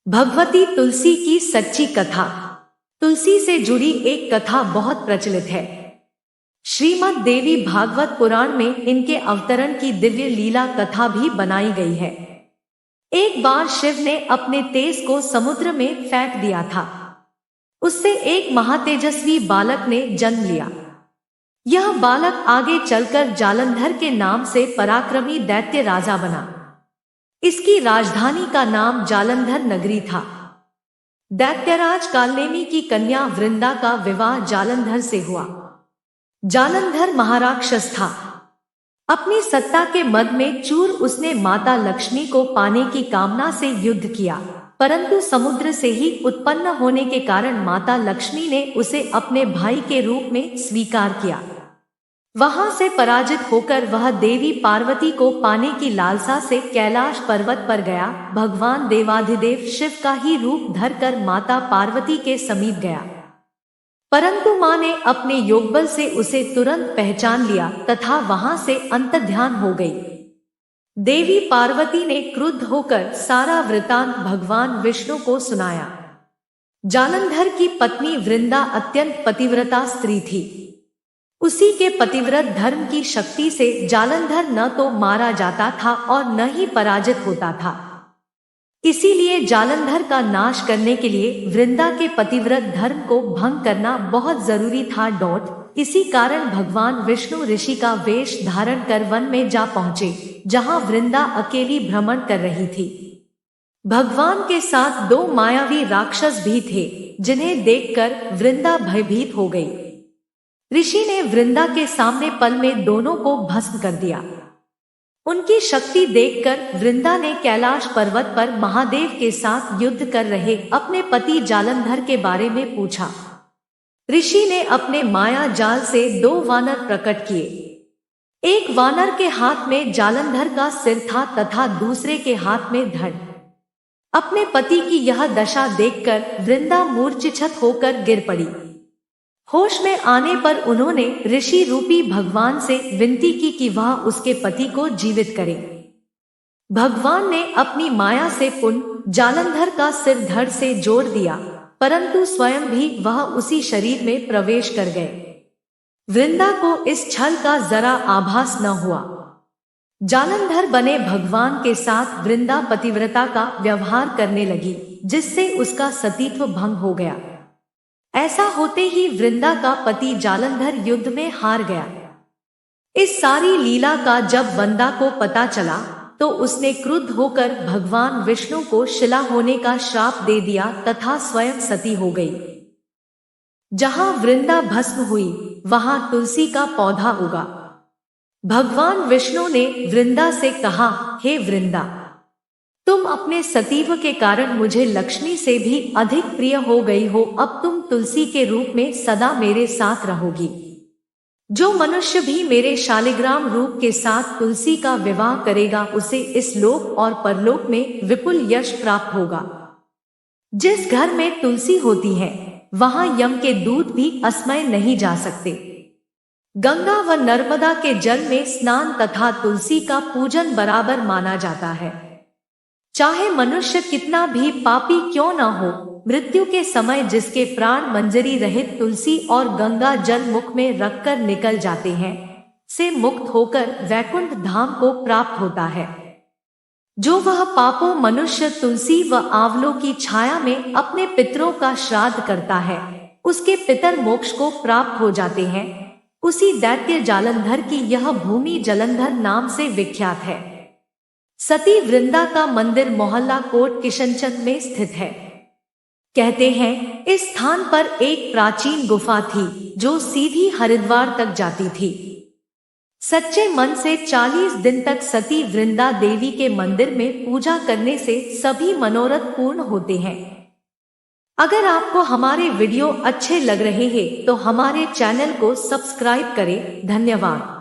भगवती तुलसी की सच्ची कथा। तुलसी से जुड़ी एक कथा बहुत प्रचलित है। श्रीमद् देवी भागवत पुराण में इनके अवतरण की दिव्य लीला कथा भी बनाई गई है। एक बार शिव ने अपने तेज को समुद्र में फेंक दिया था। उससे एक महातेजस्वी बालक ने जन्म लिया। यह बालक आगे चलकर जालंधर के नाम से पराक्रमी दैत्य राजा बना। इसकी राजधानी का नाम जालंधर नगरी था। दैत्यराज कालनेमी की कन्या वृंदा का विवाह जालंधर से हुआ। जालंधर महाराक्षस था। अपनी सत्ता के मद में चूर उसने माता लक्ष्मी को पाने की कामना से युद्ध किया, परंतु समुद्र से ही उत्पन्न होने के कारण माता लक्ष्मी ने उसे अपने भाई के रूप में स्वीकार किया। वहां से पराजित होकर वह देवी पार्वती को पाने की लालसा से कैलाश पर्वत पर गया। भगवान देवाधिदेव शिव का ही रूप धरकर माता पार्वती के समीप गया, परंतु मां ने अपने योगबल से उसे तुरंत पहचान लिया तथा वहां से अंतर्ध्यान हो गई। देवी पार्वती ने क्रुद्ध होकर सारा वृतांत भगवान विष्णु को सुनाया। जालंधर की पत्नी वृंदा अत्यंत पतिव्रता स्त्री थी। उसी के पतिव्रत धर्म की शक्ति से जालंधर न तो मारा जाता था और न ही पराजित होता था। इसीलिए जालंधर का नाश करने के लिए वृंदा के पतिव्रत धर्म को भंग करना बहुत जरूरी था। इसी कारण भगवान विष्णु ऋषि का वेश धारण कर वन में जा पहुंचे, जहां वृंदा अकेली भ्रमण कर रही थी। भगवान के साथ दो मायावी राक्षस भी थे, जिन्हें देखकर वृंदा भयभीत हो गई। ऋषि ने वृंदा के सामने पल में दोनों को भस्म कर दिया। उनकी शक्ति देखकर वृंदा ने कैलाश पर्वत पर महादेव के साथ युद्ध कर रहे अपने पति जालंधर के बारे में पूछा। ऋषि ने अपने माया जाल से दो वानर प्रकट किए। एक वानर के हाथ में जालंधर का सिर था तथा दूसरे के हाथ में धड़। अपने पति की यह दशा देखकर वृंदा मूर्छित होकर गिर पड़ी। होश में आने पर उन्होंने ऋषि रूपी भगवान से विनती की कि वह उसके पति को जीवित करे। भगवान ने अपनी माया से पुनः जालंधर का सिर धड़ से जोड़ दिया, परंतु स्वयं भी वह उसी शरीर में प्रवेश कर गए। वृंदा को इस छल का जरा आभास न हुआ। जालंधर बने भगवान के साथ वृंदा पतिव्रता का व्यवहार करने लगी, जिससे उसका सतीत्व भंग हो गया। ऐसा होते ही वृंदा का पति जालंधर युद्ध में हार गया। इस सारी लीला का जब वृंदा को पता चला तो उसने क्रुद्ध होकर भगवान विष्णु को शिला होने का श्राप दे दिया तथा स्वयं सती हो गई। जहां वृंदा भस्म हुई वहां तुलसी का पौधा उगा। भगवान विष्णु ने वृंदा से कहा, हे वृंदा, तुम अपने सतीत्व के कारण मुझे लक्ष्मी से भी अधिक प्रिय हो गई हो। अब तुम तुलसी के रूप में सदा मेरे साथ रहोगी। जो मनुष्य भी मेरे शालिग्राम रूप के साथ तुलसी का विवाह करेगा उसे इस लोक और परलोक में विपुल यश प्राप्त होगा। जिस घर में तुलसी होती है वहां यम के दूत भी अस्मय नहीं जा सकते। गंगा व नर्मदा के जल में स्नान तथा तुलसी का पूजन बराबर माना जाता है। चाहे मनुष्य कितना भी पापी क्यों न हो, मृत्यु के समय जिसके प्राण मंजरी रहित तुलसी और गंगा जल मुख में रखकर निकल जाते हैं, से मुक्त होकर वैकुंठ धाम को प्राप्त होता है। जो वह पापों मनुष्य तुलसी व आंवलों की छाया में अपने पितरों का श्राद्ध करता है, उसके पितर मोक्ष को प्राप्त हो जाते हैं। उसी दैत्य जालंधर की यह भूमि जालंधर नाम से विख्यात है। सती वृंदा का मंदिर मोहल्ला कोट किशनचंद में स्थित है। कहते हैं इस स्थान पर एक प्राचीन गुफा थी जो सीधी हरिद्वार तक जाती थी। सच्चे मन से 40 दिन तक सती वृंदा देवी के मंदिर में पूजा करने से सभी मनोरथ पूर्ण होते हैं। अगर आपको हमारे वीडियो अच्छे लग रहे हैं तो हमारे चैनल को सब्सक्राइब करें। धन्यवाद।